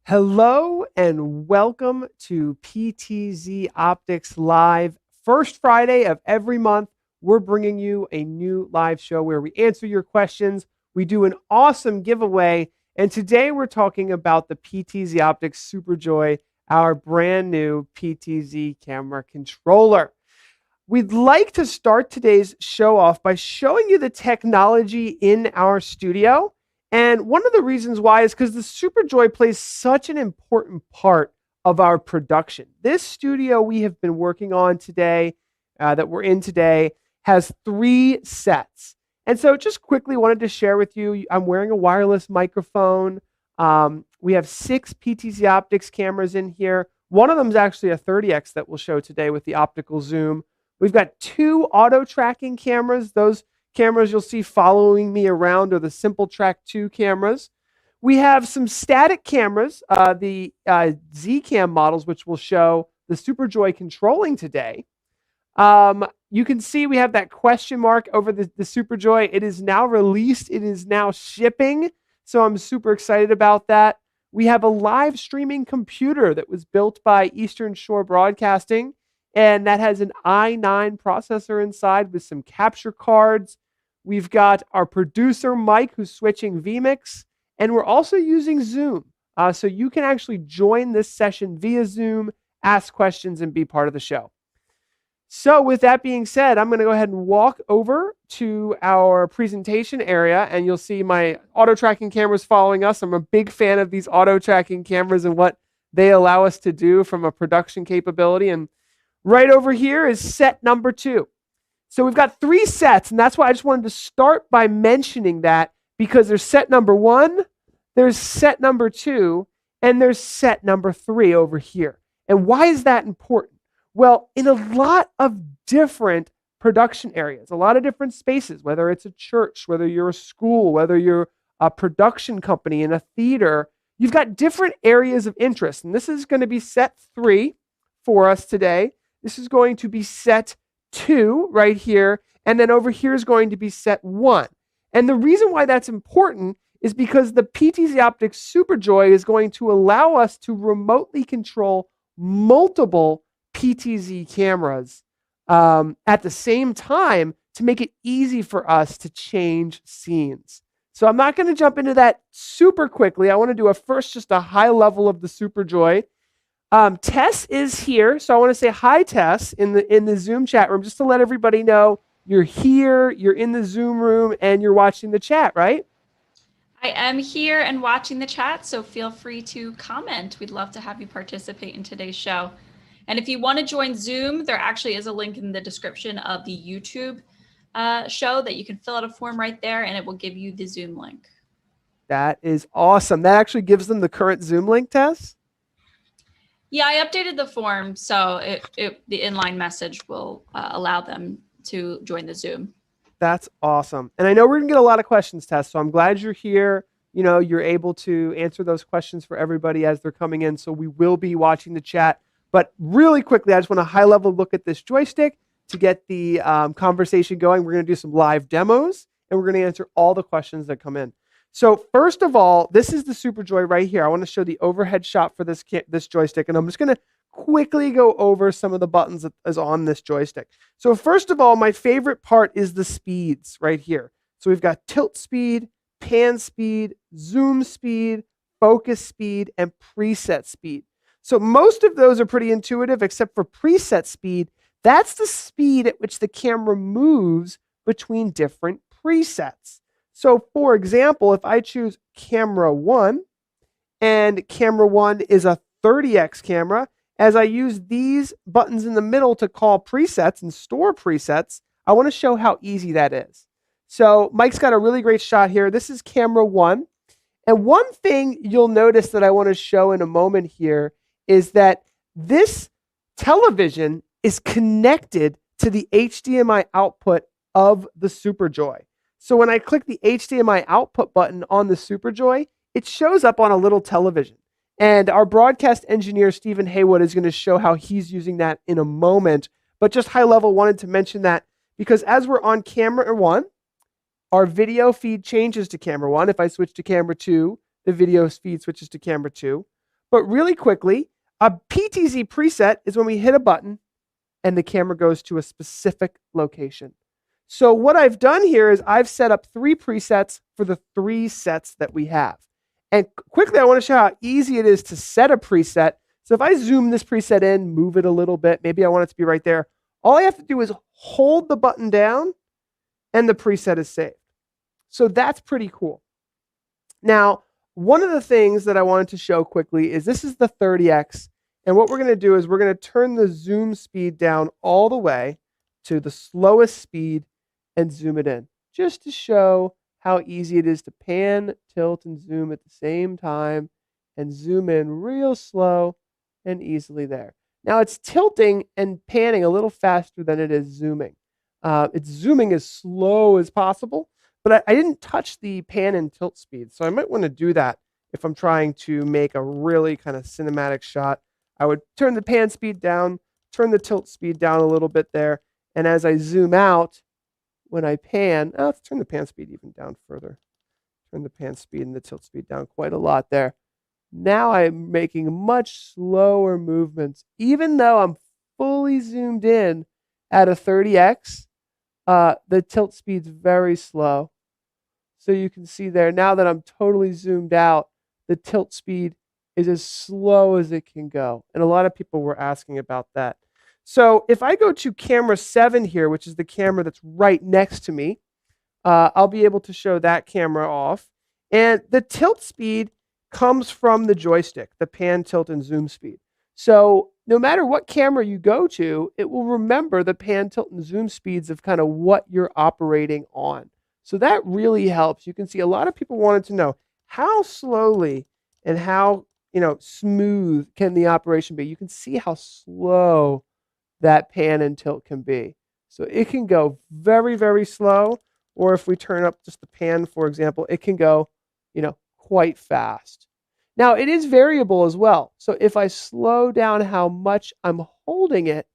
Hello and welcome to PTZOptics Live. First Friday of every month, we're bringing you a new live show where we answer your questions. We do an awesome giveaway. And today we're talking about the PTZOptics Superjoy, our brand new PTZ camera controller. We'd like to start today's show off by showing you the technology in our studio. And one of the reasons why is because the Superjoy plays such an important part of our production. This studio we have been working on today, that we're in today, has 3 sets. And so just quickly wanted to share with you, I'm wearing a wireless microphone. We have 6 PTZOptics cameras in here. One of them is actually a 30X that we'll show today with the optical zoom. We've got 2 auto tracking cameras. Those cameras you'll see following me around are the Simple Track 2 cameras. We have some static cameras, the ZCAM models, which will show the Superjoy controlling today. You can see we have that question mark over the Superjoy. It is now released. It is now shipping. So I'm super excited about that. We have a live streaming computer that was built by Eastern Shore Broadcasting, and that has an i9 processor inside with some capture cards. We've got our producer, Mike, who's switching vMix, and we're also using Zoom. So you can actually join this session via Zoom, ask questions, and be part of the show. So with that being said, I'm going to go ahead and walk over to our presentation area, and you'll see my auto tracking cameras following us. I'm a big fan of these auto tracking cameras and what they allow us to do from a production capability. And right over here is set number 2. So we've got 3 sets, and that's why I just wanted to start by mentioning that, because there's set number 1, there's set number 2, and there's set number 3 over here. And why is that important? Well, in a lot of different production areas, a lot of different spaces, whether it's a church, whether you're a school, whether you're a production company in a theater, you've got different areas of interest. And this is going to be set 3 for us today. This is going to be set 2 right here, and then over here is going to be set 1. And the reason why that's important is because the PTZOptics Superjoy is going to allow us to remotely control multiple PTZ cameras at the same time to make it easy for us to change scenes. So I'm not going to jump into that super quickly. I want to do just a high level of the Superjoy. Tess is here, so I want to say hi, Tess, in the Zoom chat room, just to let everybody know you're here, you're in the Zoom room, and you're watching the chat, right? I am here and watching the chat, so feel free to comment. We'd love to have you participate in today's show. And if you want to join Zoom, there actually is a link in the description of the YouTube show that you can fill out a form right there, and it will give you the Zoom link. That is awesome. That actually gives them the current Zoom link, Tess? Yeah, I updated the form, so the inline message will allow them to join the Zoom. That's awesome. And I know we're going to get a lot of questions, Tess, so I'm glad you're here. You know, you're able to answer those questions for everybody as they're coming in, so we will be watching the chat. But really quickly, I just want a high-level look at this joystick to get the conversation going. We're going to do some live demos, and we're going to answer all the questions that come in. So first of all, this is the Superjoy right here. I want to show the overhead shot for this joystick, and I'm just going to quickly go over some of the buttons that is on this joystick. So first of all, my favorite part is the speeds right here. So we've got tilt speed, pan speed, zoom speed, focus speed, and preset speed. So most of those are pretty intuitive, except for preset speed. That's the speed at which the camera moves between different presets. So for example, if I choose camera 1, and camera 1 is a 30X camera, as I use these buttons in the middle to call presets and store presets, I want to show how easy that is. So Mike's got a really great shot here. This is camera 1. And one thing you'll notice that I want to show in a moment here is that this television is connected to the HDMI output of the Superjoy. So when I click the HDMI output button on the Superjoy, it shows up on a little television. And our broadcast engineer, Stephen Haywood, is going to show how he's using that in a moment. But just high level, wanted to mention that because as we're on camera 1, our video feed changes to camera 1. If I switch to camera 2, the video feed switches to camera 2. But really quickly, a PTZ preset is when we hit a button and the camera goes to a specific location. So what I've done here is I've set up 3 presets for the 3 sets that we have. And quickly, I want to show how easy it is to set a preset. So if I zoom this preset in, move it a little bit, maybe I want it to be right there. All I have to do is hold the button down and the preset is saved. So that's pretty cool. Now, one of the things that I wanted to show quickly is this is the 30x. And what we're going to do is we're going to turn the zoom speed down all the way to the slowest speed and zoom it in, just to show how easy it is to pan, tilt, and zoom at the same time and zoom in real slow and easily there. Now it's tilting and panning a little faster than it is zooming. It's zooming as slow as possible, but I didn't touch the pan and tilt speed. So I might want to do that if I'm trying to make a really kind of cinematic shot. I would turn the pan speed down, turn the tilt speed down a little bit there. And as I zoom out, when I pan, let's turn the pan speed even down further. Turn the pan speed and the tilt speed down quite a lot there. Now I'm making much slower movements. Even though I'm fully zoomed in at a 30x, the tilt speed's very slow. So you can see there, now that I'm totally zoomed out, the tilt speed is as slow as it can go. And a lot of people were asking about that. So if I go to camera 7 here, which is the camera that's right next to me, I'll be able to show that camera off. And the tilt speed comes from the joystick, the pan, tilt, and zoom speed. So no matter what camera you go to, it will remember the pan, tilt, and zoom speeds of kind of what you're operating on. So that really helps. You can see a lot of people wanted to know how slowly and how smooth can the operation be. You can see how slow that pan and tilt can be. So it can go very, very slow, or if we turn up just the pan, for example, it can go, quite fast. Now it is variable as well. So if I slow down how much I'm holding it,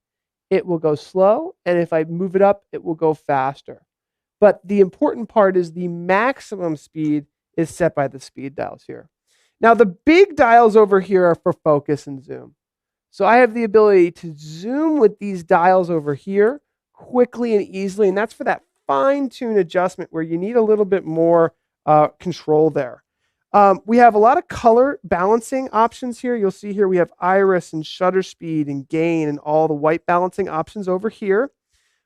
it will go slow. And if I move it up, it will go faster. But the important part is the maximum speed is set by the speed dials here. Now the big dials over here are for focus and zoom. So I have the ability to zoom with these dials over here quickly and easily. And that's for that fine-tune adjustment where you need a little bit more control there. We have a lot of color balancing options here. You'll see here we have iris and shutter speed and gain and all the white balancing options over here.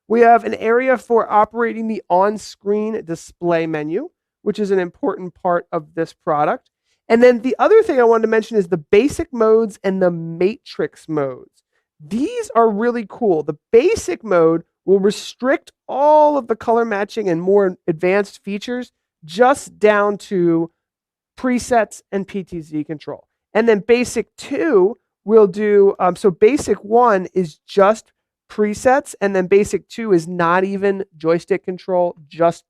We have an area for operating the on-screen display menu, which is an important part of this product. And then the other thing I wanted to mention is the basic modes and the matrix modes. These are really cool. The basic mode will restrict all of the color matching and more advanced features just down to presets and PTZ control. And then basic 2 will do, so basic 1 is just presets, and then basic 2 is not even joystick control, let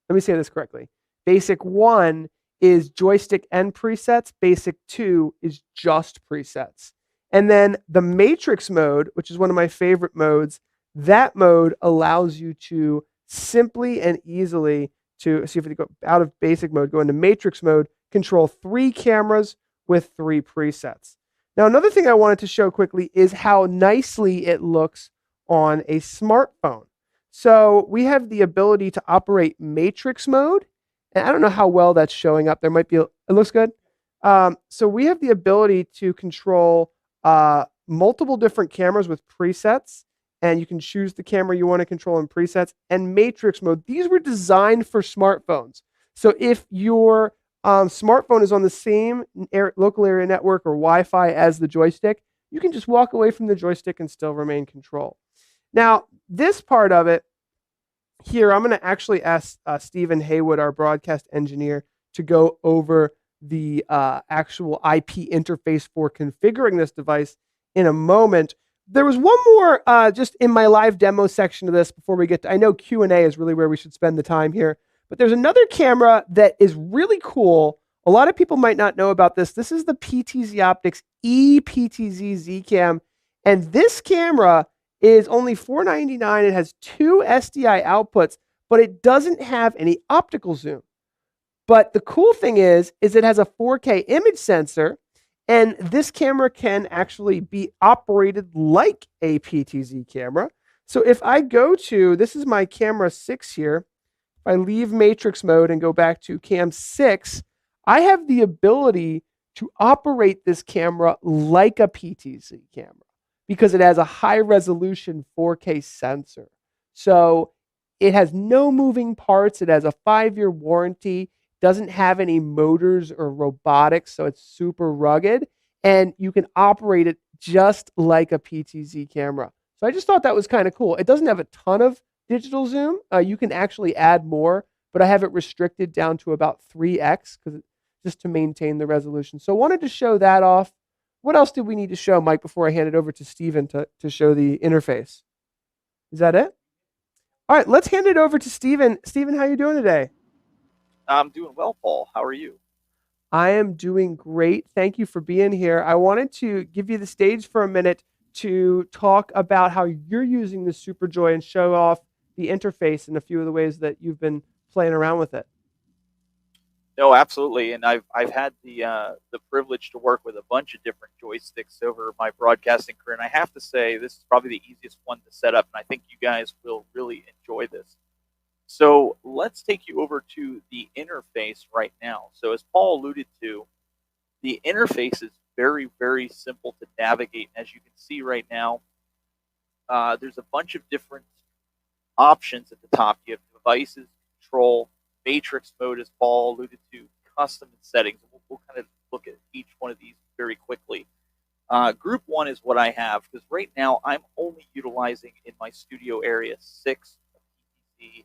me say this correctly. Basic 1 is joystick and presets. Basic 2 is just presets. And then the matrix mode, which is one of my favorite modes, that mode allows you to simply and easily see if you go out of basic mode, go into matrix mode, control 3 cameras with 3 presets. Now, another thing I wanted to show quickly is how nicely it looks on a smartphone. So we have the ability to operate matrix mode. And I don't know how well that's showing up. There might be, it looks good. So we have the ability to control multiple different cameras with presets. And you can choose the camera you want to control in presets. And matrix mode, these were designed for smartphones. So if your smartphone is on the same local area network or Wi-Fi as the joystick, you can just walk away from the joystick and still remain control. Now, this part of it here, I'm going to actually ask Stephen Haywood, our broadcast engineer, to go over the actual IP interface for configuring this device in a moment. There was one more just in my live demo section of this before we get to, I know Q&A is really where we should spend the time here, but there's another camera that is really cool. A lot of people might not know about this. This is the PTZOptics EPTZ ZCAM, and this camera is only $499. It has 2 SDI outputs, but it doesn't have any optical zoom. But the cool thing is it has a 4K image sensor, And this camera can actually be operated like a PTZ camera. So if I go to, this is my camera 6 here. If I leave matrix mode and go back to cam 6, I have the ability to operate this camera like a PTZ camera because it has a high resolution 4K sensor. So it has no moving parts. It has a 5-year warranty, doesn't have any motors or robotics, so it's super rugged, and you can operate it just like a PTZ camera. So I just thought that was kind of cool. It doesn't have a ton of digital zoom. You can actually add more, but I have it restricted down to about 3x because just to maintain the resolution. So I wanted to show that off. What else did we need to show, Mike, before I hand it over to Steven to show the interface? Is that it? All right, let's hand it over to Steven. Steven, how are you doing today? I'm doing well, Paul. How are you? I am doing great. Thank you for being here. I wanted to give you the stage for a minute to talk about how you're using the Superjoy and show off the interface and a few of the ways that you've been playing around with it. No, absolutely. And I've had the privilege to work with a bunch of different joysticks over my broadcasting career, and I have to say this is probably the easiest one to set up, and I think you guys will really enjoy this. So let's take you over to the interface right now. So as Paul alluded to, the interface is very, very simple to navigate. As you can see right now, there's a bunch of different options at the top. You have devices, control, matrix mode, as Paul alluded to, custom and settings. We'll kind of look at each one of these very quickly. Group 1 is what I have, because right now I'm only utilizing in my studio area 6 PTZ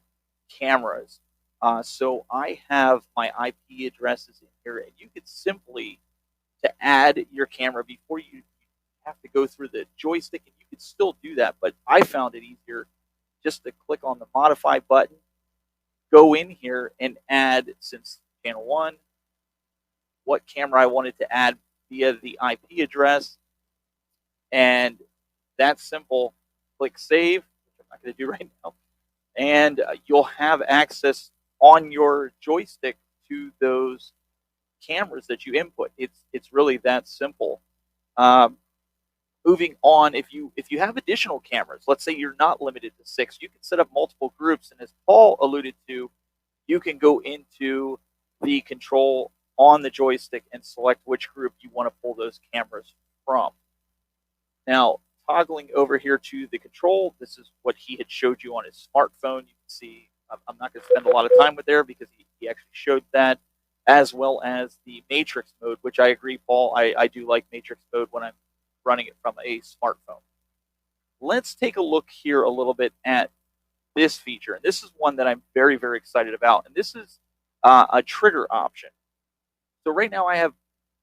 cameras. So I have my IP addresses in here, and you could simply, to add your camera before you have to go through the joystick, and you could still do that, but I found it easier just to click on the modify button, go in here and add, since channel 1, what camera I wanted to add via the IP address, and that's simple. Click save, which I'm not going to do right now, and you'll have access on your joystick to those cameras that you input. It's really that simple. Moving on, if you have additional cameras, let's say you're not limited to 6, you can set up multiple groups, and as Paul alluded to, you can go into the control on the joystick and select which group you want to pull those cameras from. Now, toggling over here to the control, this is what he had showed you on his smartphone. You can see, I'm not going to spend a lot of time with there because he actually showed that, as well as the matrix mode, which I agree, Paul, I do like matrix mode when I'm running it from a smartphone. Let's take a look here a little bit at this feature. And this is one that I'm very, very excited about. And this is a trigger option. So right now I have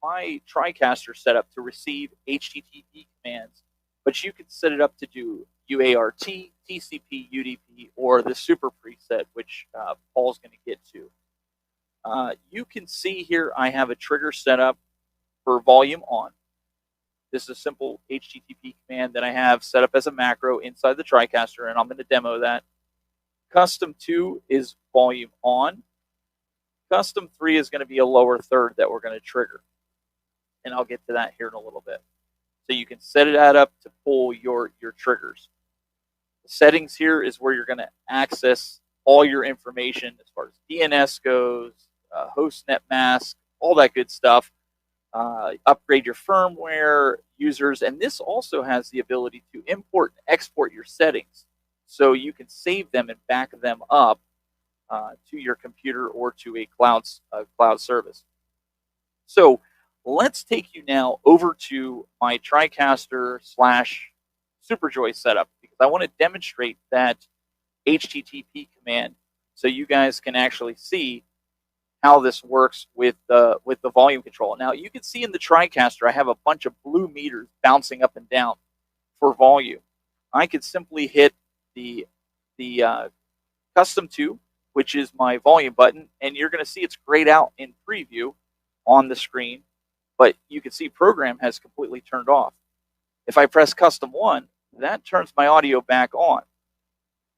my TriCaster set up to receive HTTP commands, but you can set it up to do UART, TCP, UDP, or the super preset, which Paul's going to get to. You can see here I have a trigger set up for volume on. This is a simple HTTP command that I have set up as a macro inside the TriCaster, and I'm going to demo that. Custom 2 is volume on. Custom 3 is going to be a lower third that we're going to trigger. And I'll get to that here in a little bit. So you can set that up to pull your triggers. The settings here is where you're going to access all your information as far as DNS goes, hostnet mask, all that good stuff. Upgrade your firmware, users, and this also has the ability to import and export your settings so you can save them and back them up to your computer or to a cloud service. So let's take you now over to my TriCaster / SuperJoy setup, because I want to demonstrate that HTTP command so you guys can actually see how this works with the volume control. Now you can see in the TriCaster I have a bunch of blue meters bouncing up and down for volume. I could simply hit the custom 2, which is my volume button, and you're going to see it's grayed out in preview on the screen, but you can see program has completely turned off. If I press custom 1, that turns my audio back on.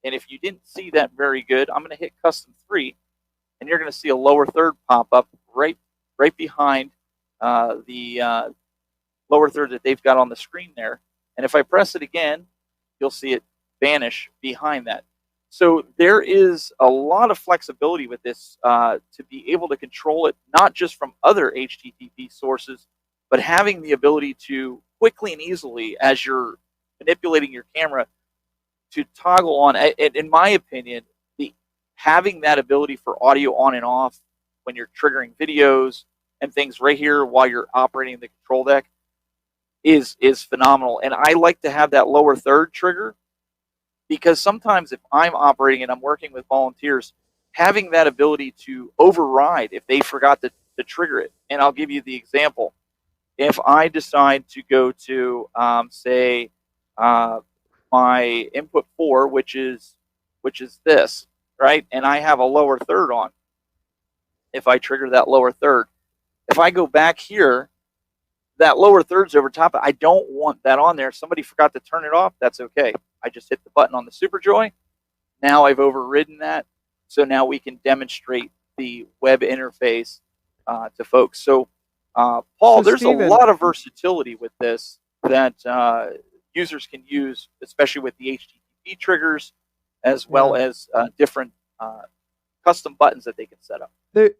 And if you didn't see that very good, I'm going to hit custom 3, and you're going to see a lower third pop up right behind the lower third that they've got on the screen there. And if I press it again, you'll see it vanish behind that. So there is a lot of flexibility with this to be able to control it, not just from other HTTP sources, but having the ability to quickly and easily, as you're manipulating your camera, to toggle on. In my opinion, having that ability for audio on and off when you're triggering videos and things right here while you're operating the control deck is phenomenal. And I like to have that lower third trigger, because sometimes if I'm operating and I'm working with volunteers, having that ability to override if they forgot to trigger it. And I'll give you the example. If I decide to go to, say, my input 4, which is this, right? And I have a lower third on. If I trigger that lower third, if I go back here, that lower third's over top. I don't want that on there. If somebody forgot to turn it off, that's okay. I just hit the button on the Superjoy. Now I've overridden that. So now we can demonstrate the web interface to folks. So, Paul, there's Steven, a lot of versatility with this that users can use, especially with the HTTP triggers, as well as different custom buttons that they can set up.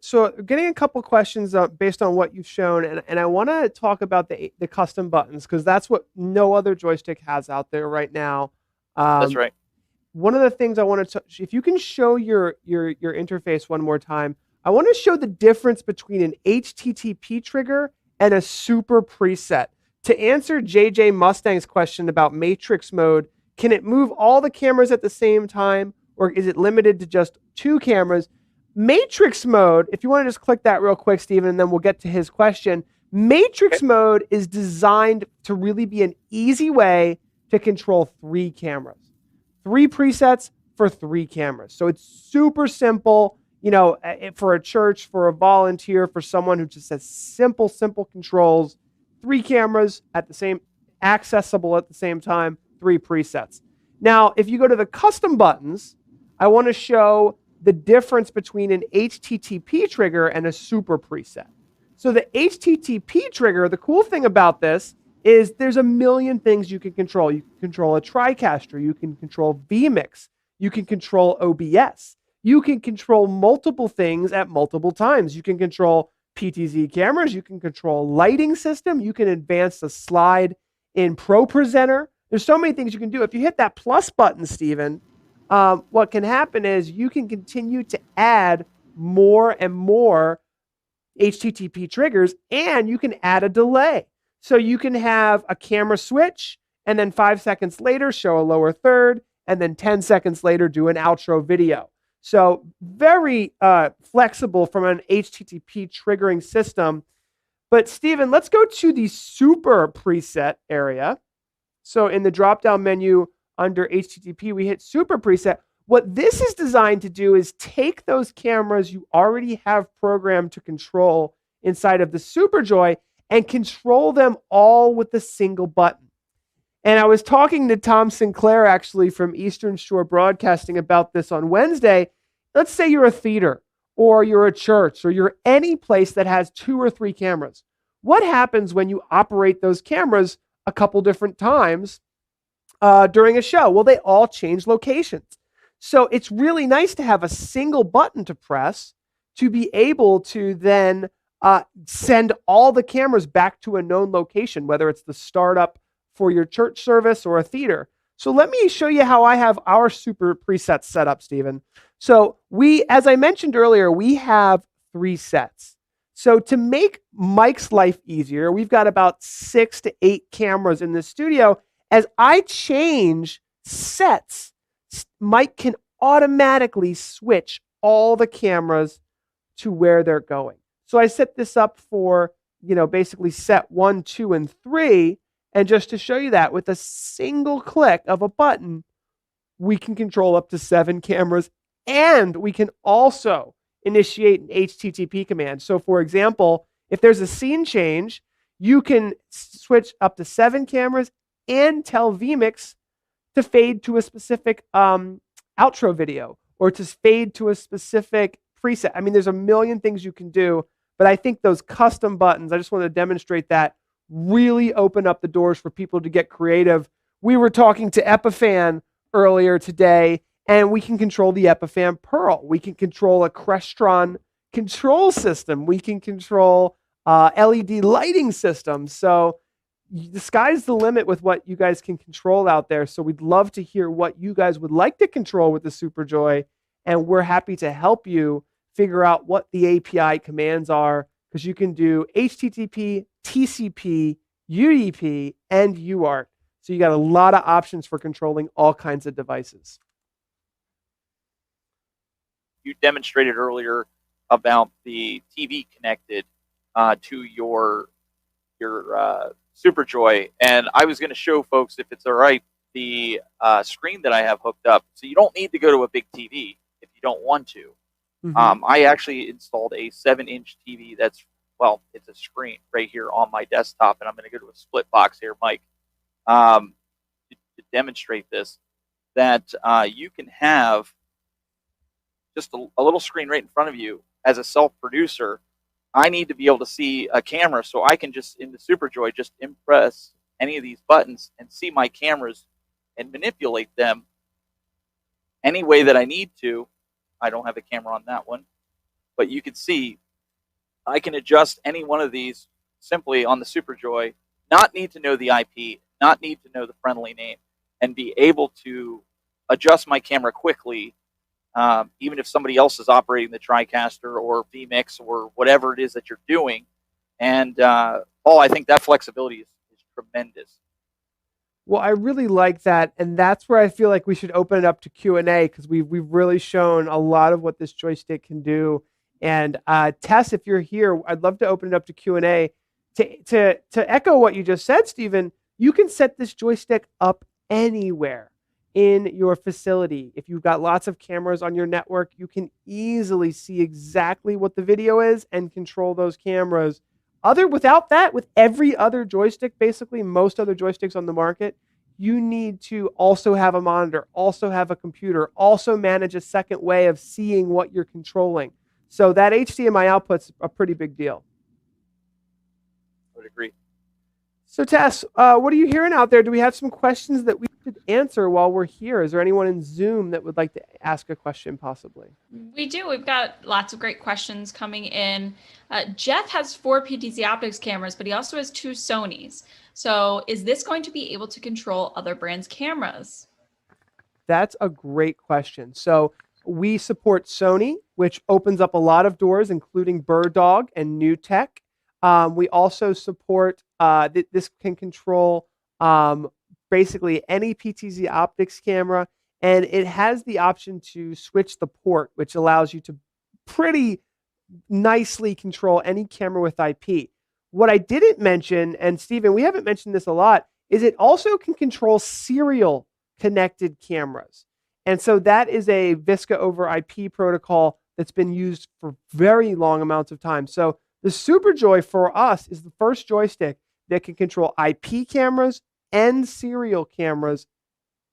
So getting a couple questions based on what you've shown, and I want to talk about the custom buttons, because that's what no other joystick has out there right now. That's right. One of the things I want to, if you can show your interface one more time, I want to show the difference between an HTTP trigger and a super preset. To answer JJ Mustang's question about matrix mode, can it move all the cameras at the same time, or is it limited to just 2 cameras? Matrix mode, if you want to just click that real quick, Stephen, and then we'll get to his question. Matrix mode is designed to really be an easy way to control 3 cameras. 3 presets for 3 cameras. So it's super simple, you know, for a church, for a volunteer, for someone who just has simple controls. 3 cameras at the same, accessible at the same time, 3 presets. Now, if you go to the custom buttons, I want to show the difference between an HTTP trigger and a super preset. So the HTTP trigger, the cool thing about this is there's a million things you can control. You can control a TriCaster, you can control vMix, you can control OBS, you can control multiple things at multiple times. You can control PTZ cameras, you can control lighting system, you can advance the slide in Pro Presenter. There's so many things you can do. If you hit that plus button, Stephen, what can happen is you can continue to add more and more HTTP triggers, and you can add a delay. So you can have a camera switch, and then 5 seconds later show a lower third, and then 10 seconds later do an outro video. So very flexible from an HTTP triggering system. But Stephen, let's go to the super preset area. So in the drop-down menu under HTTP, we hit super preset. What this is designed to do is take those cameras you already have programmed to control inside of the Superjoy and control them all with a single button. And I was talking to Tom Sinclair, actually, from Eastern Shore Broadcasting about this on Wednesday. Let's say you're a theater, or you're a church, or you're any place that has 2 or 3 cameras. What happens when you operate those cameras a couple different times during a show? Well, they all change locations. So it's really nice to have a single button to press to be able to then send all the cameras back to a known location, whether it's the startup for your church service or a theater. So let me show you how I have our super presets set up, Stephen. So as I mentioned earlier, we have 3 sets. So to make Mike's life easier, we've got about 6 to 8 cameras in the studio. As I change sets, Mike can automatically switch all the cameras to where they're going. So I set this up for, basically set 1, 2, and 3. And just to show you that, with a single click of a button, we can control up to 7 cameras, and we can also initiate an HTTP command. So for example, if there's a scene change, you can switch up to 7 cameras and tell vMix to fade to a specific outro video, or to fade to a specific preset. I mean, there's a million things you can do, but I think those custom buttons, I just want to demonstrate that, really open up the doors for people to get creative. We were talking to Epiphan earlier today, and we can control the Epiphan Pearl. We can control a Crestron control system. We can control LED lighting systems. So the sky's the limit with what you guys can control out there. So we'd love to hear what you guys would like to control with the Superjoy, and we're happy to help you figure out what the API commands are, because you can do HTTP, TCP, UDP, and UART. So you got a lot of options for controlling all kinds of devices. You demonstrated earlier about the TV connected to your Superjoy, and I was going to show folks, if it's all right, the screen that I have hooked up. So you don't need to go to a big TV if you don't want to. I actually installed a 7-inch TV that's, well, it's a screen right here on my desktop, and I'm going to go to a split box here, Mike, to demonstrate this, that you can have just a little screen right in front of you. As a self-producer, I need to be able to see a camera, so I can just, in the Superjoy, just impress any of these buttons and see my cameras and manipulate them any way that I need to. I don't have a camera on that one, but you can see I can adjust any one of these simply on the Superjoy, not need to know the IP, not need to know the friendly name, and be able to adjust my camera quickly, even if somebody else is operating the TriCaster or vMix or whatever it is that you're doing. And Paul, I think that flexibility is tremendous. Well, I really like that, and that's where I feel like we should open it up to Q&A, because we've really shown a lot of what this joystick can do. And Tess, if you're here, I'd love to open it up to Q&A. To echo what you just said, Stephen, you can set this joystick up anywhere in your facility. If you've got lots of cameras on your network, you can easily see exactly what the video is and control those cameras. Without that, with every other joystick, basically most other joysticks on the market, you need to also have a monitor, also have a computer, also manage a second way of seeing what you're controlling. So that HDMI output's a pretty big deal. I would agree. So Tess, what are you hearing out there? Do we have some questions that we should answer while we're here? Is there anyone in Zoom that would like to ask a question possibly? We do. We've got lots of great questions coming in. Jeff has 4 PTZOptics cameras, but he also has 2 Sonys. So is this going to be able to control other brands' cameras? That's a great question. So we support Sony, which opens up a lot of doors, including Bird Dog and New Tech. We also support, this can control basically any PTZOptics camera, and it has the option to switch the port, which allows you to pretty nicely control any camera with IP. What I didn't mention, and Stephen, we haven't mentioned this a lot, is it also can control serial connected cameras. And so that is a VISCA over IP protocol that's been used for very long amounts of time. So the Superjoy for us is the first joystick that can control IP cameras and serial cameras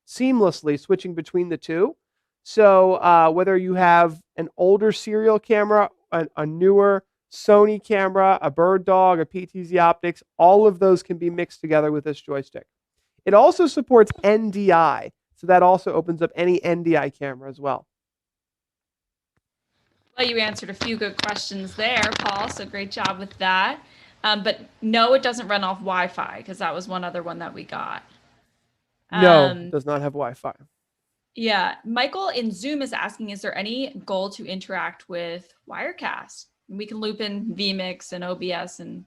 seamlessly, switching between the two. So whether you have an older serial camera, a newer Sony camera, a Bird Dog, a PTZOptics, all of those can be mixed together with this joystick. It also supports NDI, so that also opens up any NDI camera as well. Well, you answered a few good questions there, Paul, so great job with that. But no, it doesn't run off Wi-Fi, because that was one other one that we got. No, it does not have Wi-Fi. Yeah. Michael in Zoom is asking, is there any goal to interact with Wirecast? We can loop in vMix and OBS and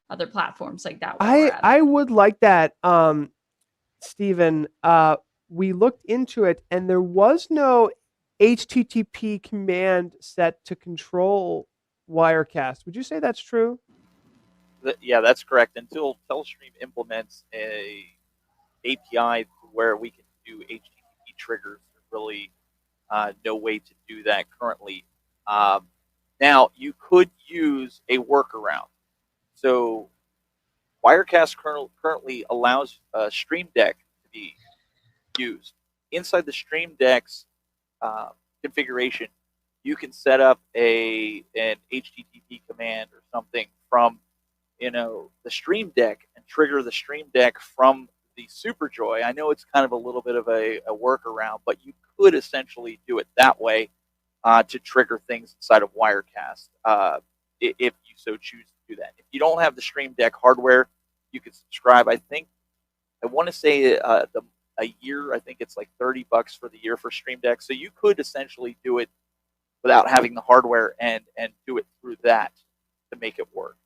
other platforms like that. I would like that, Stephen. We looked into it, and there was no HTTP command set to control Wirecast. Would you say that's true? Yeah, that's correct. Until Telestream implements a API where we can do HTTP triggers, there's really no way to do that currently. Now, you could use a workaround. So Wirecast currently allows Stream Deck to be used. Inside the Stream Deck's configuration, you can set up an HTTP command or something from the Stream Deck and trigger the Stream Deck from the Superjoy. I know it's kind of a little bit of a workaround, but you could essentially do it that way to trigger things inside of Wirecast if you so choose to do that. If you don't have the Stream Deck hardware, you can subscribe. I want to say a year. I think it's like $30 for the year for Stream Deck. So you could essentially do it without having the hardware and do it through that to make it work.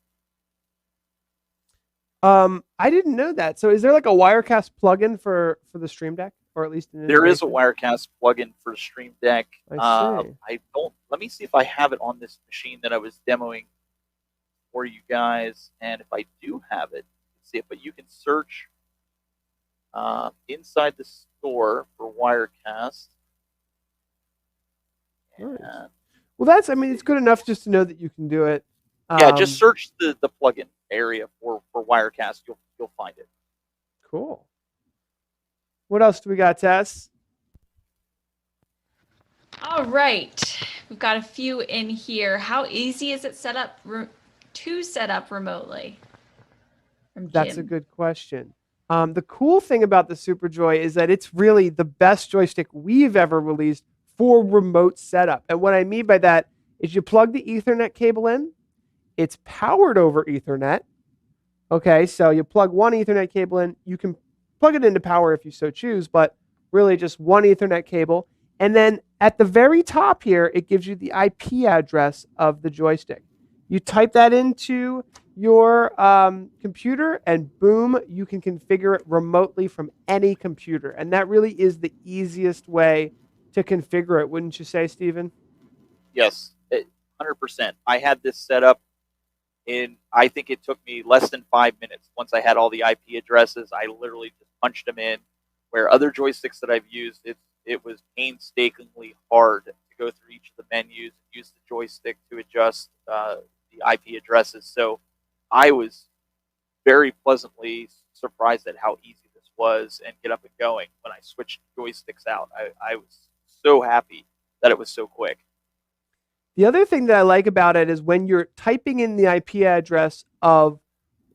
I didn't know that. So is there like a Wirecast plugin for the Stream Deck, or at least there is a Wirecast plugin for the Stream Deck. I see. Let me see if I have it on this machine that I was demoing for you guys, and if I do have it, see it. But you can search inside the store for Wirecast. Nice. Well, it's good enough just to know that you can do it. Yeah, just search the plugin area for Wirecast. You'll find it. Cool. What else do we got, Tess? All right, we've got a few in here. How easy is it to set up remotely? That's a good question. The cool thing about the Superjoy is that it's really the best joystick we've ever released for remote setup. And what I mean by that is you plug the Ethernet cable in. It's powered over Ethernet. Okay, so you plug one Ethernet cable in. You can plug it into power if you so choose, but really just one Ethernet cable. And then at the very top here, it gives you the IP address of the joystick. You type that into your computer, and boom, you can configure it remotely from any computer. And that really is the easiest way to configure it, wouldn't you say, Stephen? Yes, 100%. I had this set up I think it took me less than 5 minutes. Once I had all the IP addresses, I literally just punched them in. Where other joysticks that I've used, it was painstakingly hard to go through each of the menus, use the joystick to adjust the IP addresses. So I was very pleasantly surprised at how easy this was and get up and going. When I switched joysticks out, I was so happy that it was so quick. The other thing that I like about it is when you're typing in the IP address of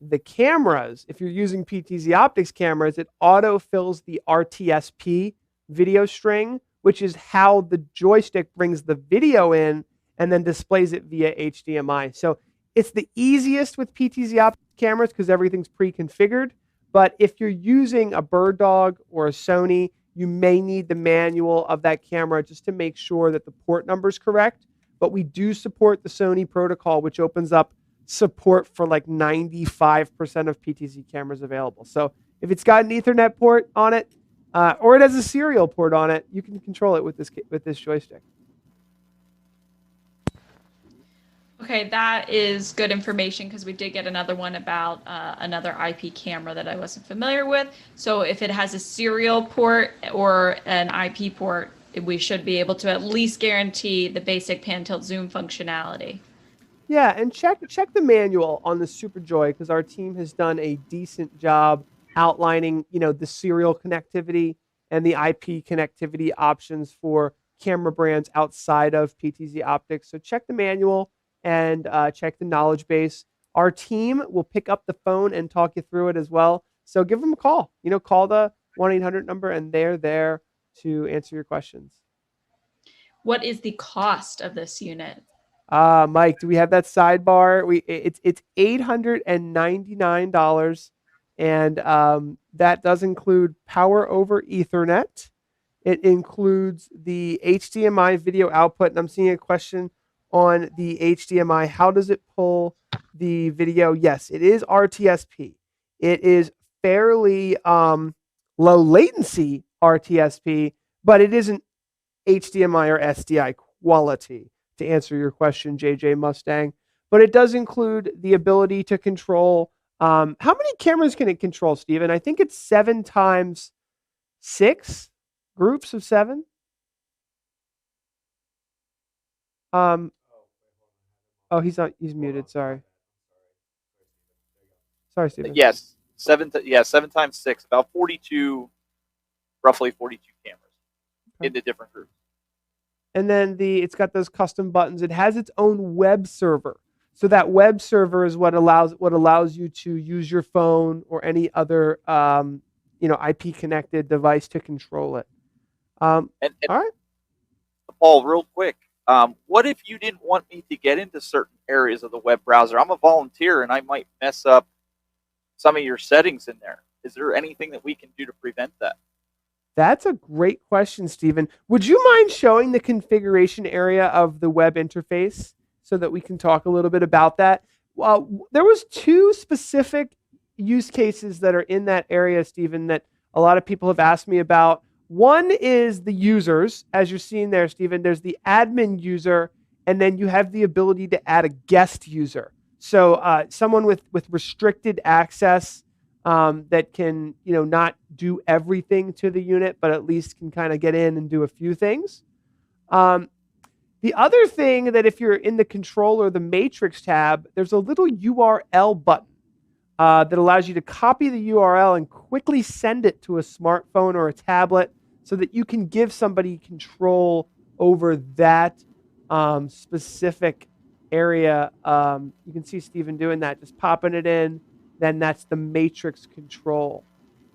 the cameras, if you're using PTZOptics cameras, it auto-fills the RTSP video string, which is how the joystick brings the video in and then displays it via HDMI. So it's the easiest with PTZOptics cameras because everything's pre-configured. But if you're using a Bird Dog or a Sony, you may need the manual of that camera just to make sure that the port number is correct. But we do support the Sony protocol, which opens up support for like 95% of PTZ cameras available. So if it's got an Ethernet port on it, or it has a serial port on it, you can control it with this joystick. Okay, that is good information because we did get another one about another IP camera that I wasn't familiar with. So if it has a serial port or an IP port, we should be able to at least guarantee the basic pan tilt zoom functionality. Yeah, and check the manual on the Superjoy because our team has done a decent job outlining, the serial connectivity and the IP connectivity options for camera brands outside of PTZOptics. So check the manual and check the knowledge base. Our team will pick up the phone and talk you through it as well. So give them a call. Call the 1-800 number, and they're there to answer your questions. What is the cost of this unit? Mike, do we have that sidebar? It's $899, and that does include power over Ethernet. It includes the HDMI video output, and I'm seeing a question on the HDMI. How does it pull the video? Yes, it is RTSP. It is fairly low latency RTSP, but it isn't HDMI or SDI quality, to answer your question, JJ Mustang. But it does include the ability to control. How many cameras can it control, Steven? I think it's 7 times 6 groups of 7. Oh, he's muted. Sorry, Steven. Yes, 7 times 6, about 42, roughly 42 cameras in the different groups. And then it's got those custom buttons. It has its own web server. So that web server is what allows you to use your phone or any other IP connected device to control it. And all right. Paul, real quick, what if you didn't want me to get into certain areas of the web browser? I'm a volunteer and I might mess up some of your settings in there. Is there anything that we can do to prevent that? That's a great question, Stephen. Would you mind showing the configuration area of the web interface so that we can talk a little bit about that? Well, there was 2 specific use cases that are in that area, Stephen, that a lot of people have asked me about. One is the users, as you're seeing there, Stephen. There's the admin user, and then you have the ability to add a guest user. So someone with restricted access that can, not do everything to the unit, but at least can kind of get in and do a few things. The other thing that if you're in the controller, the matrix tab, there's a little URL button that allows you to copy the URL and quickly send it to a smartphone or a tablet so that you can give somebody control over that specific area. You can see Stephen doing that, just popping it in. Then that's the matrix control.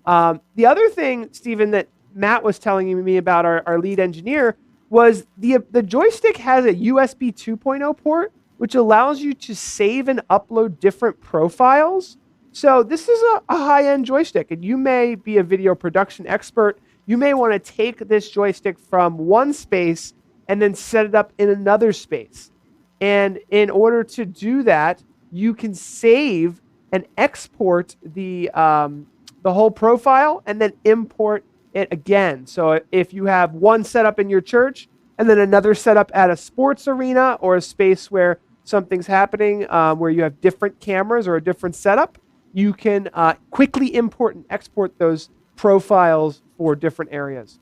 The other thing, Stephen, that Matt was telling me about, our lead engineer, was the joystick has a USB 2.0 port, which allows you to save and upload different profiles. So this is a high-end joystick, and you may be a video production expert. You may want to take this joystick from one space and then set it up in another space. And in order to do that, you can save and export the whole profile and then import it again. So if you have one setup in your church and then another setup at a sports arena or a space where something's happening where you have different cameras or a different setup, you can quickly import and export those profiles for different areas.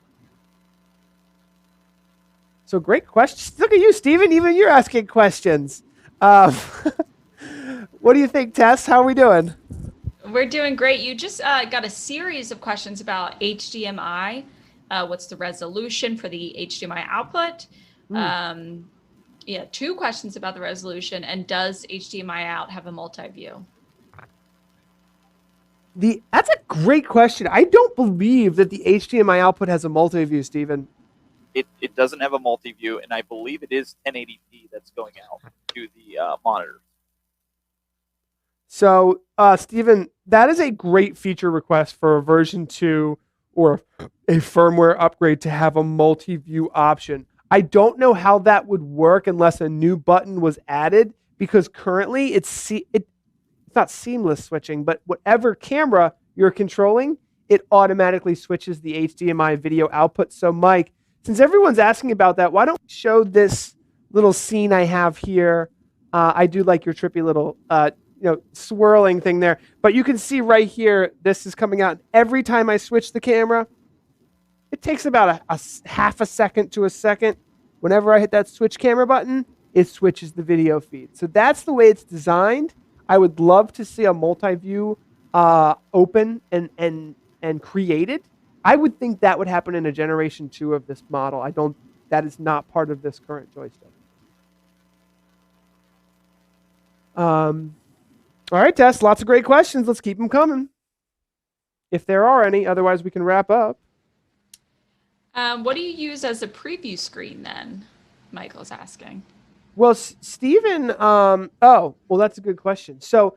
So great questions. Look at you, Stephen. Even you're asking questions. What do you think, Tess? How are we doing? We're doing great. You just got a series of questions about HDMI. What's the resolution for the HDMI output? Yeah, 2 questions about the resolution. And does HDMI out have a multi-view? That's a great question. I don't believe that the HDMI output has a multi-view, Stephen. It doesn't have a multi-view, and I believe it is 1080p that's going out to the monitor. So, Stephen, that is a great feature request for a version 2 or a firmware upgrade to have a multi-view option. I don't know how that would work unless a new button was added, because currently it's not seamless switching, but whatever camera you're controlling, it automatically switches the HDMI video output. So, Mike, since everyone's asking about that, why don't we show this little scene I have here? I do like your trippy little swirling thing there. But you can see right here, this is coming out. Every time I switch the camera, it takes about a half a second to a second. Whenever I hit that switch camera button, it switches the video feed. So that's the way it's designed. I would love to see a multi-view open and created. I would think that would happen in a generation 2 of this model. That is not part of this current joystick. All right, Tess, lots of great questions. Let's keep them coming, if there are any. Otherwise, we can wrap up. What do you use as a preview screen then? Michael's asking. Well, Stephen, that's a good question. So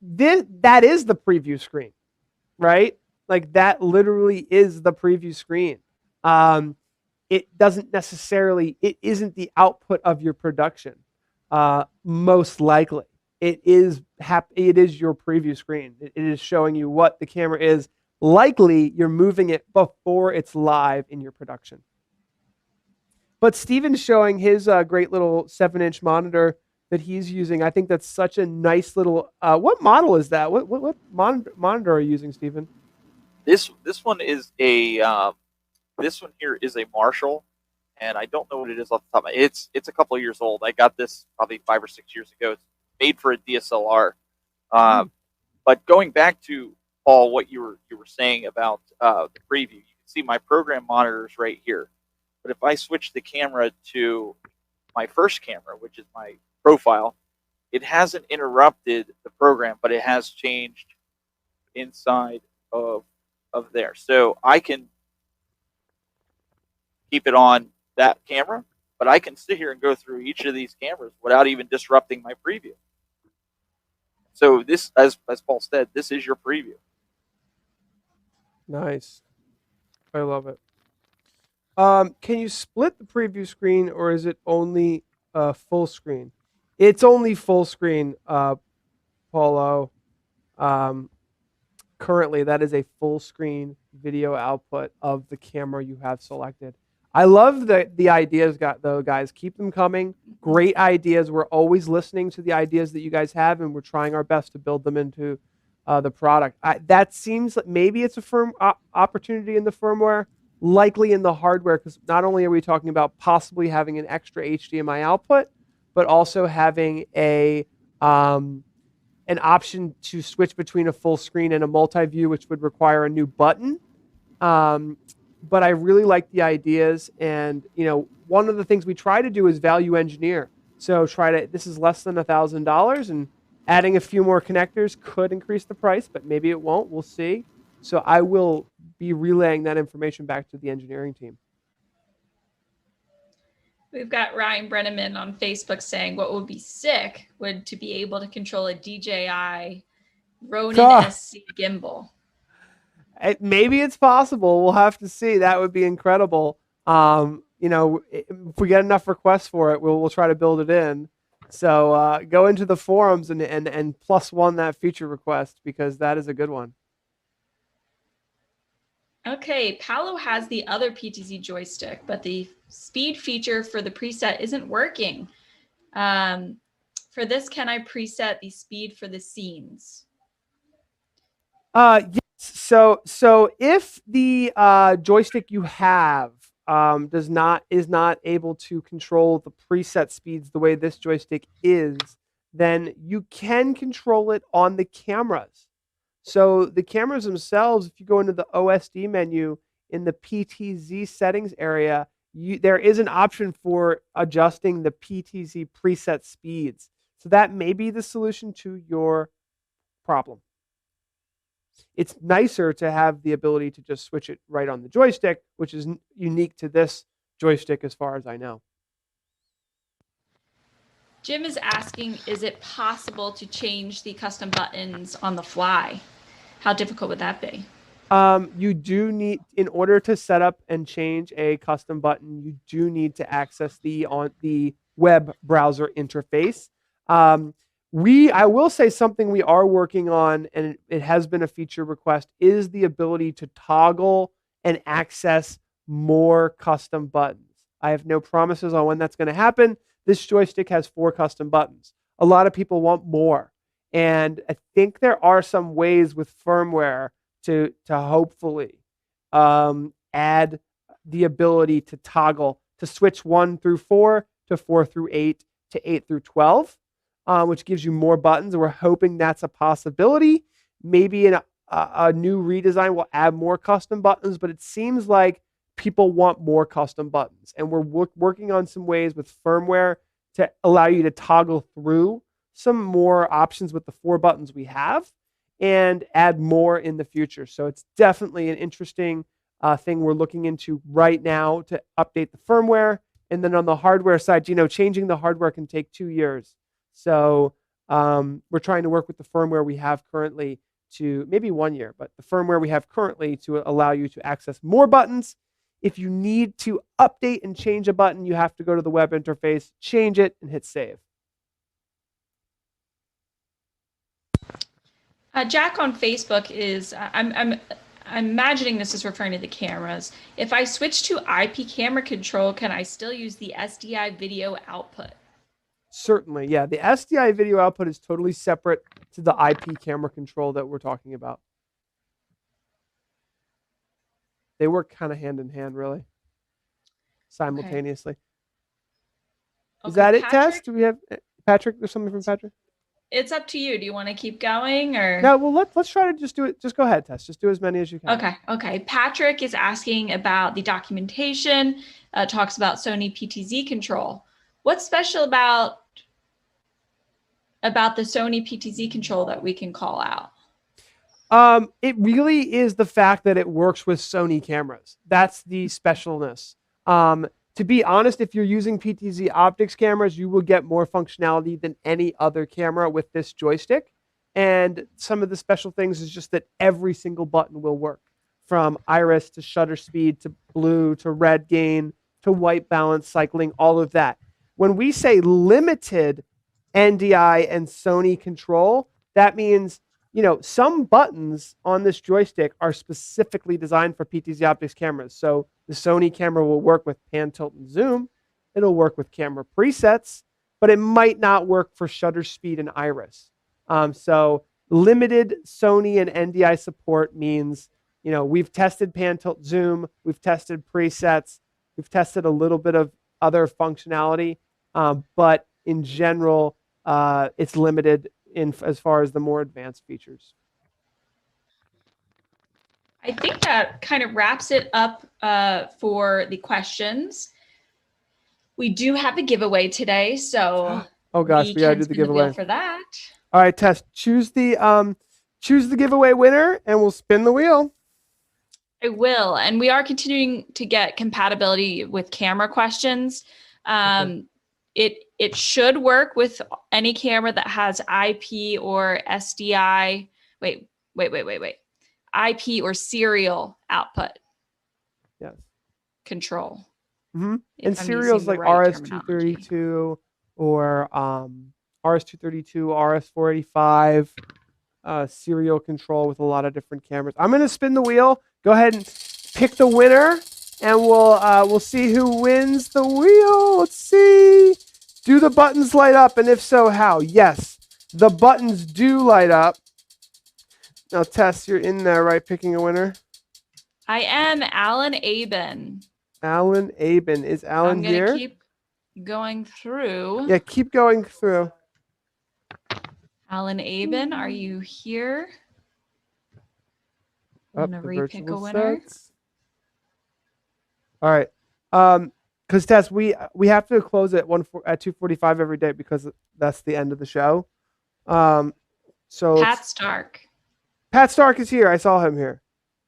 that is the preview screen, right? Like that literally is the preview screen. It isn't the output of your production. Most likely. It is your preview screen. It is showing you what the camera is. Likely, you're moving it before it's live in your production. But Stephen's showing his great little 7-inch monitor that he's using. I think that's such a nice little. What model is that? What monitor are you using, Stephen? This one is this one here is a Marshall, and I don't know what it is off the top of my head. It's a couple of years old. I got this probably 5 or 6 years ago. It's made for a DSLR. But going back to Paul, what you were saying about the preview, you can see my program monitors right here. But if I switch the camera to my first camera, which is my profile, it hasn't interrupted the program, but it has changed inside of there. So I can keep it on that camera, but I can sit here and go through each of these cameras without even disrupting my preview. So this, as Paul said, this is your preview. Nice. I love it. Can you split the preview screen, or is it only full screen? It's only full screen, Paulo. Currently, that is a full screen video output of the camera you have selected. I love the ideas, though, guys. Keep them coming. Great ideas. We're always listening to the ideas that you guys have, and we're trying our best to build them into the product. That seems like maybe it's a opportunity in the firmware, likely in the hardware, because not only are we talking about possibly having an extra HDMI output, but also having an option to switch between a full screen and a multi-view, which would require a new button. But I really like the ideas, and one of the things we try to do is value engineer. So this is less than $1,000, and adding a few more connectors could increase the price, but maybe it won't. We'll see. So I will be relaying that information back to the engineering team. We've got Ryan Brenneman on Facebook saying, what would be sick would to be able to control a DJI Ronin SC gimbal. Maybe it's possible. We'll have to see. That would be incredible. If we get enough requests for it, we'll try to build it in. So go into the forums and +1 that feature request, because that is a good one. Okay, Paolo has the other PTZ joystick, but the speed feature for the preset isn't working. For this, can I preset the speed for the scenes? Yes. So if the joystick you have is not able to control the preset speeds the way this joystick is, then you can control it on the cameras. So the cameras themselves, if you go into the OSD menu in the PTZ settings area, there is an option for adjusting the PTZ preset speeds. So that may be the solution to your problem. It's nicer to have the ability to just switch it right on the joystick, which is unique to this joystick as far as I know. Jim is asking, is it possible to change the custom buttons on the fly? How difficult would that be? You do need, in order to set up and change a custom button, you do need to access the web browser interface. I will say something we are working on, and it has been a feature request, is the ability to toggle and access more custom buttons. I have no promises on when that's going to happen. This joystick has 4 custom buttons. A lot of people want more. And I think there are some ways with firmware to hopefully add the ability to toggle, to switch 1 through 4 to 4 through 8 to 8 through 12, which gives you more buttons. And we're hoping that's a possibility. Maybe a new redesign will add more custom buttons, but it seems like people want more custom buttons. And we're working on some ways with firmware to allow you to toggle through some more options with the 4 buttons we have and add more in the future. So it's definitely an interesting thing we're looking into right now to update the firmware. And then on the hardware side, changing the hardware can take 2 years. So we're trying to work with the firmware we have currently to maybe 1 year, but the firmware we have currently to allow you to access more buttons. If you need to update and change a button, you have to go to the web interface, change it, and hit save. Jack on Facebook is, I'm imagining this is referring to the cameras. If I switch to IP camera control, can I still use the SDI video output? Certainly, yeah. The SDI video output is totally separate to the IP camera control that we're talking about. They work kind of hand in hand, really, simultaneously. Okay. Is that it, Tess? Do we have Patrick? There's something from Patrick? It's up to you. Do you want to keep going or? No, well, let's try to just do it. Just go ahead, Tess. Just do as many as you can. Okay. Patrick is asking about the documentation. Talks about Sony PTZ control. What's special about about the Sony PTZ control that we can call out? It really is the fact that it works with Sony cameras. That's the specialness. To be honest, if you're using PTZOptics cameras, you will get more functionality than any other camera with this joystick. And some of the special things is just that every single button will work, from iris to shutter speed to blue to red gain to white balance cycling, all of that. When we say limited NDI and Sony control, that means, you know, some buttons on this joystick are specifically designed for PTZOptics cameras. So the Sony camera will work with pan, tilt, and zoom. It'll work with camera presets, but it might not work for shutter speed and iris. So limited Sony and NDI support means, you know, we've tested pan, tilt, zoom, we've tested presets, we've tested a little bit of other functionality, but in general, it's limited in as far as the more advanced features. I think that kind of wraps it up for the questions. We do have a giveaway today, so oh gosh, we gotta do the giveaway for that. All right, Tess, choose the giveaway winner, and we'll spin the wheel. I will, and we are continuing to get compatibility with camera questions. Okay. It should work with any camera that has IP or SDI. Wait. IP or serial output. Yes. Control. Mm-hmm. And serials like RS-232 or RS-232, RS-485, serial control with a lot of different cameras. I'm going to spin the wheel. Go ahead and pick the winner, and we'll see who wins the wheel. Let's see. Do the buttons light up? And if so, how? Yes, the buttons do light up. Now, Tess, you're in there, right? Picking a winner? I am Alan Aben. Alan Aben. Is Alan here? I'm going to keep going through. Yeah, keep going through. Alan Aben, are you here? I'm going to repick a winner. Sets. All right. Because Tess, we have to close at 2:45 every day because that's the end of the show. So Pat Stark. Pat Stark is here. I saw him here.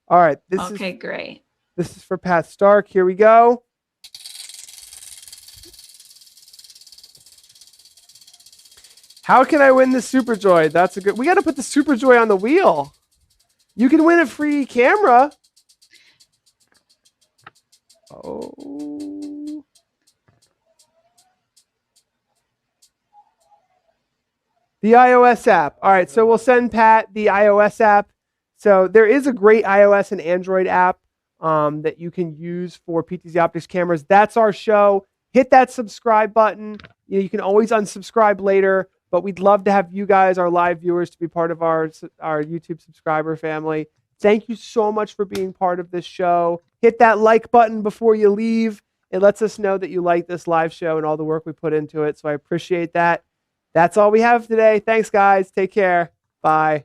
All right. Okay, great. This is for Pat Stark. Here we go. How can I win the Superjoy? That's a good. We got to put the Superjoy on the wheel. You can win a free camera. Oh. The iOS app. All right, so we'll send Pat the iOS app. So there is a great iOS and Android app that you can use for PTZOptics cameras. That's our show. Hit that subscribe button. You can always unsubscribe later, but we'd love to have you guys, our live viewers, to be part of our YouTube subscriber family. Thank you so much for being part of this show. Hit that like button before you leave. It lets us know that you like this live show and all the work we put into it, so I appreciate that. That's all we have today. Thanks, guys. Take care. Bye.